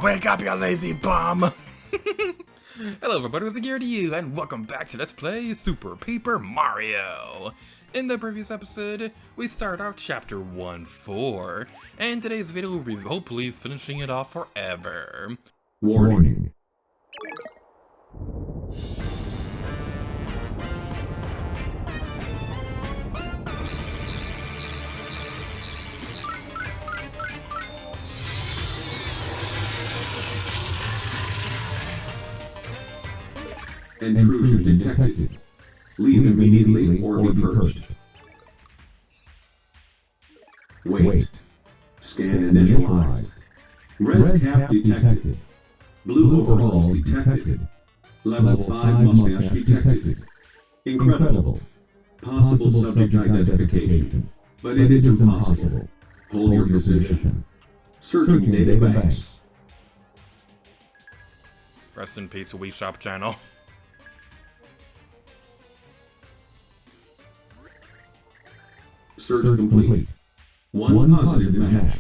Wake up, you lazy bum! Hello everybody, what's gear to you, and welcome back to Let's Play Super Paper Mario! In the previous episode, we started off Chapter 1-4, and today's video will be hopefully finishing it off forever. Warning. Intrusion detected. Leave immediately or be purged. Wait. Scan initialized. Red cap detected. Blue overalls detected. Level 5 mustache detected. Incredible. Possible subject identification. But it is impossible. Hold your position. Searching database. Rest in peace, Wii Shop channel. Search complete. One positive match.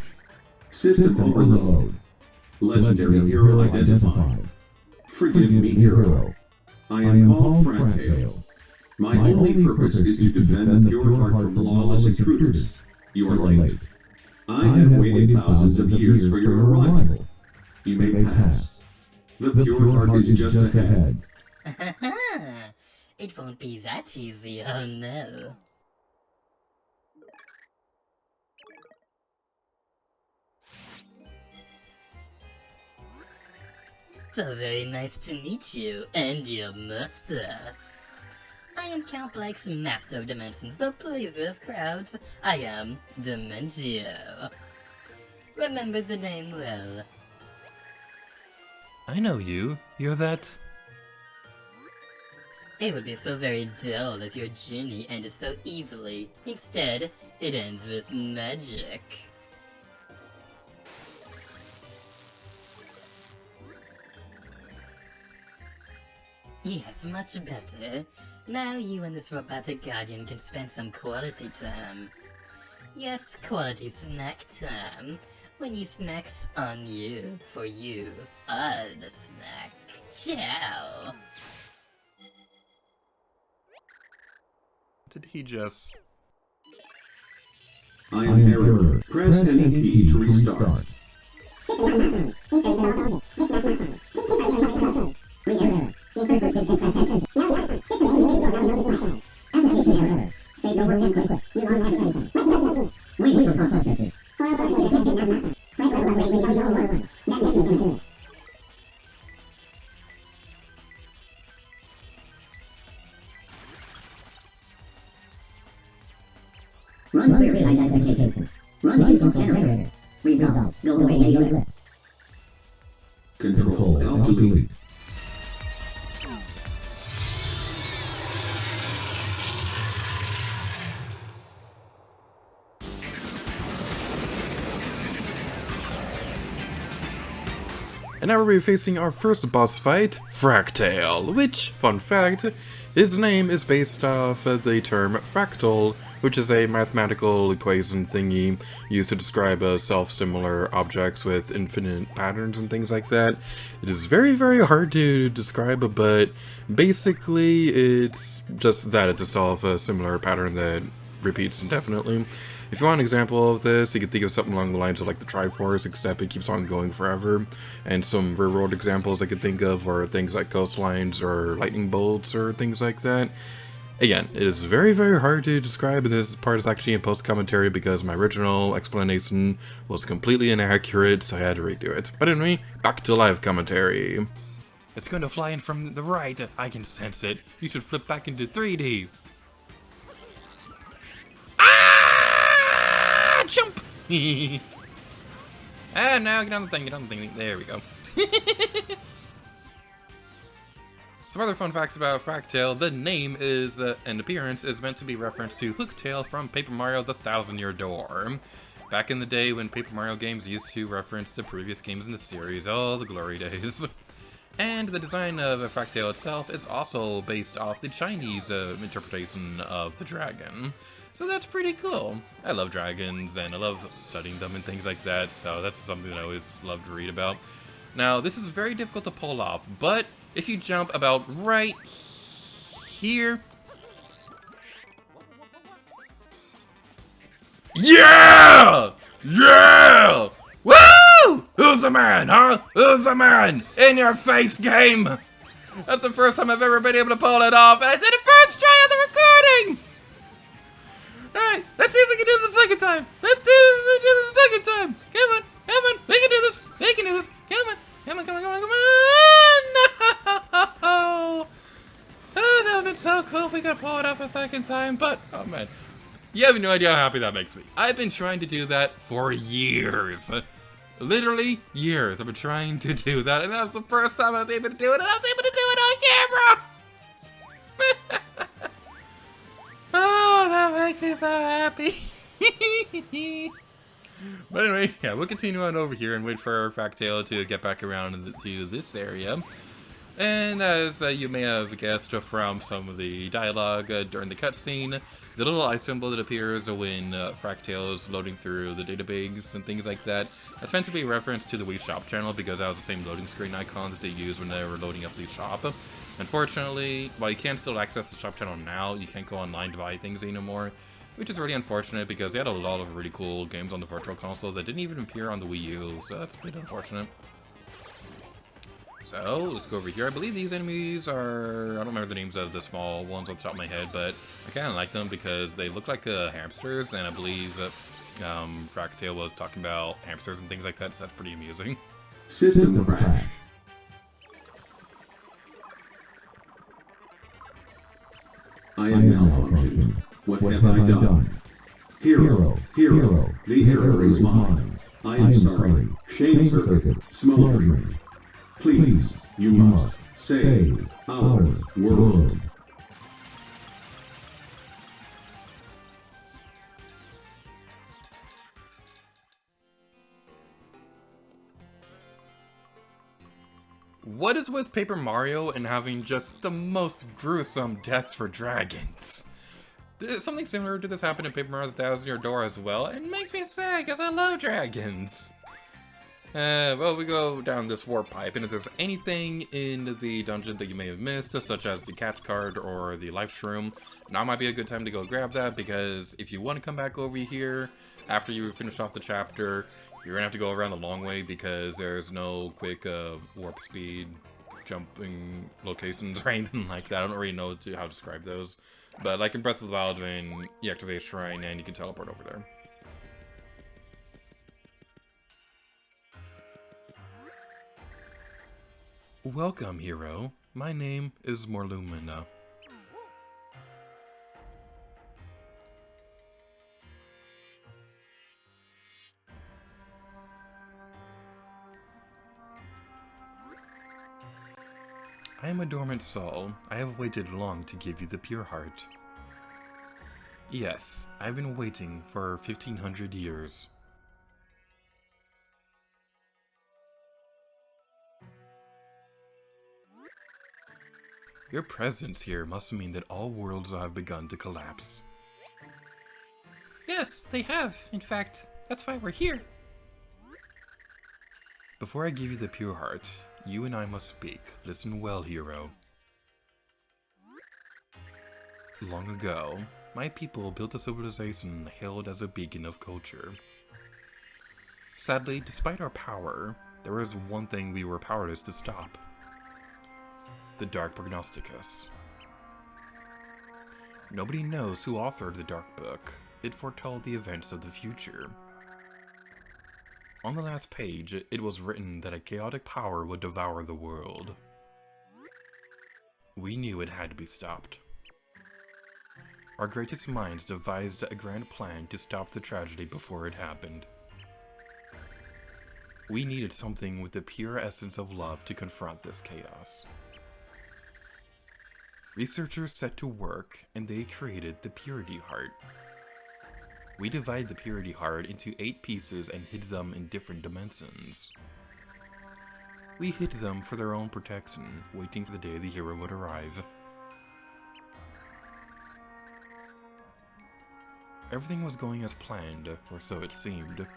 System overload. Legendary hero identified. Forgive me, hero. I am called Fractale. My only purpose is to defend the pure heart from lawless intruders. You are late. I have waited thousands of years for your arrival. You may pass. The pure heart is just ahead. It won't be that easy, oh no. So very nice to meet you, and your mustache. I am Complex Master of Dimensions, the pleaser of crowds. I am Dementio. Remember the name well. I know you. You're that... It would be so very dull if your journey ended so easily. Instead, it ends with magic. Yes, much better. Now you and this robotic guardian can spend some quality time. Yes, quality snack time. When he snacks on you, for you are the snack. Ciao! Did he just... I am error. Press any key to restart. Run query identification. Run insult generator. Results. Go away later. Control Alt delete. And now we're facing our first boss fight, Fractale, which, fun fact, his name is based off the term fractal, which is a mathematical equation thingy used to describe self-similar objects with infinite patterns and things like that. It is very, very hard to describe, but basically it's just that it's a self-similar pattern that repeats indefinitely. If you want an example of this, you could think of something along the lines of like the Triforce, except it keeps on going forever. And some real-world examples I could think of are things like coastlines or lightning bolts or things like that. Again, it is very, very hard to describe, and this part is actually in post-commentary because my original explanation was completely inaccurate, so I had to redo it. But anyway, back to live commentary. It's going to fly in from the right. I can sense it. You should flip back into 3D. Jump! And now get on the thing, There we go. Some other fun facts about Fractale. The name is, and appearance is meant to be reference to Hooktail from Paper Mario The Thousand-Year Door. Back in the day when Paper Mario games used to reference the previous games in the series, oh, the glory days. And the design of Fractale itself is also based off the Chinese interpretation of the dragon. So that's pretty cool. I love dragons, and I love studying them and things like that, so that's something that I always love to read about. Now, this is very difficult to pull off, but if you jump about right here... Yeah! Yeah! Woo! Who's the man, huh? Who's the man? In your face, game! That's the first time I've ever been able to pull it off, and I did it first try on the recording! Alright, let's see if we can do it the second time. Let's do it the second time. Come on, come on. We can do this. We can do this. Come on, come on, come on, come on, come on. No! Oh, that would have been so cool if we could pull it off a second time, but, oh man. You have no idea how happy that makes me. I've been trying to do that for years. Literally years. I've been trying to do that, and that was the first time I was able to do it, and I was able to do it on camera! Oh, that makes me so happy. But anyway, yeah, we'll continue on over here and wait for our Fractale to get back around to this area. And as you may have guessed from some of the dialogue during the cutscene, the little eye symbol that appears when Fractale is loading through the database and things like that, that's meant to be a reference to the Wii Shop channel because that was the same loading screen icon that they used when they were loading up the shop. Unfortunately, while you can still access the shop channel now, you can't go online to buy things anymore, which is really unfortunate because they had a lot of really cool games on the Virtual Console that didn't even appear on the Wii U, so that's a bit unfortunate. So, let's go over here. I believe these enemies are... I don't remember the names of the small ones on the top of my head, but I kind of like them because they look like hamsters, and I believe that Fractale was talking about hamsters and things like that, so that's pretty amusing. System crash. I am malfunctioned. What have I done? Hero, the error is mine. I am sorry. Shame circuit, smoldering. Please, you must save our world. What is with Paper Mario and having just the most gruesome deaths for dragons? Something similar to this happened in Paper Mario: The Thousand Year Door as well, and it makes me sad because I love dragons. Well, we go down this warp pipe, and if there's anything in the dungeon that you may have missed, such as the catch card or the life shroom, now might be a good time to go grab that, because if you want to come back over here after you finish off the chapter, you're gonna have to go around the long way because there's no quick warp speed jumping locations or anything like that. I don't really know how to describe those, but like in Breath of the Wild, when you activate a shrine and you can teleport over there. Welcome, hero. My name is Morlumina. I am a dormant soul. I have waited long to give you the pure heart. Yes, I've been waiting for 1500 years. Your presence here must mean that all worlds have begun to collapse. Yes, they have. In fact, that's why we're here. Before I give you the pure heart, you and I must speak. Listen well, hero. Long ago, my people built a civilization hailed as a beacon of culture. Sadly, despite our power, there is one thing we were powerless to stop. The Dark Prognosticus. Nobody knows who authored the Dark Book. It foretold the events of the future. On the last page, it was written that a chaotic power would devour the world. We knew it had to be stopped. Our greatest minds devised a grand plan to stop the tragedy before it happened. We needed something with the pure essence of love to confront this chaos. Researchers set to work, and they created the Purity Heart. We divided the Purity Heart into 8 pieces and hid them in different dimensions. We hid them for their own protection, waiting for the day the hero would arrive. Everything was going as planned, or so it seemed.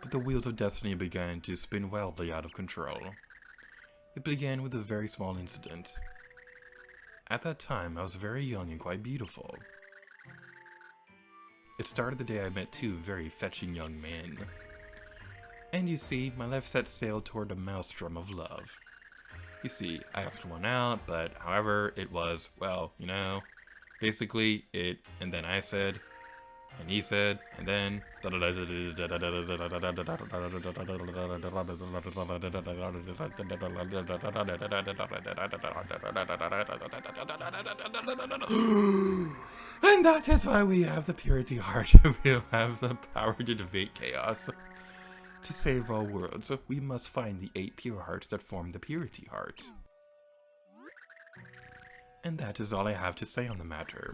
But the wheels of destiny began to spin wildly out of control. It began with a very small incident. At that time, I was very young and quite beautiful. It started the day I met two very fetching young men. And you see, my life set sail toward a maelstrom of love. You see, I asked one out, but however, it was, well, you know, basically it, and then I said, and he said, and then... And that is why we have the purity heart. We have the power to defeat chaos. To save all worlds, we must find the 8 pure hearts that form the purity heart. And that is all I have to say on the matter.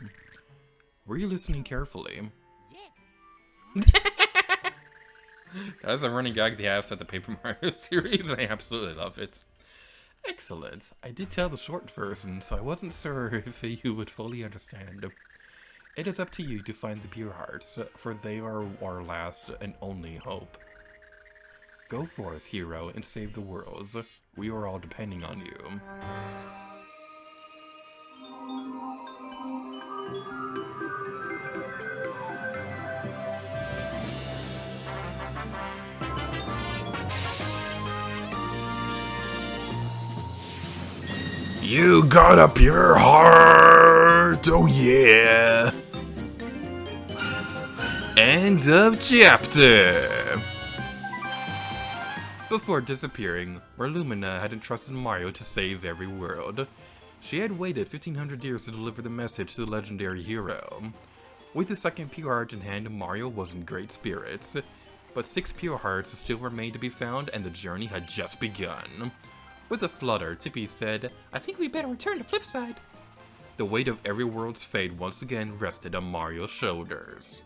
Were you listening carefully? That's a running gag they have for the Paper Mario series, and I absolutely love it. Excellent. I did tell the short version, so I wasn't sure if you would fully understand. It is up to you to find the pure hearts, for they are our last and only hope. Go forth, hero, and save the worlds. We are all depending on you. You got a pure heart! Oh yeah! End of chapter! Before disappearing, Merlumina had entrusted Mario to save every world. She had waited 1500 years to deliver the message to the legendary hero. With the second pure heart in hand, Mario was in great spirits. But 6 pure hearts still remained to be found, and the journey had just begun. With a flutter, Tippy said, "I think we better return to Flipside." The weight of every world's fate once again rested on Mario's shoulders.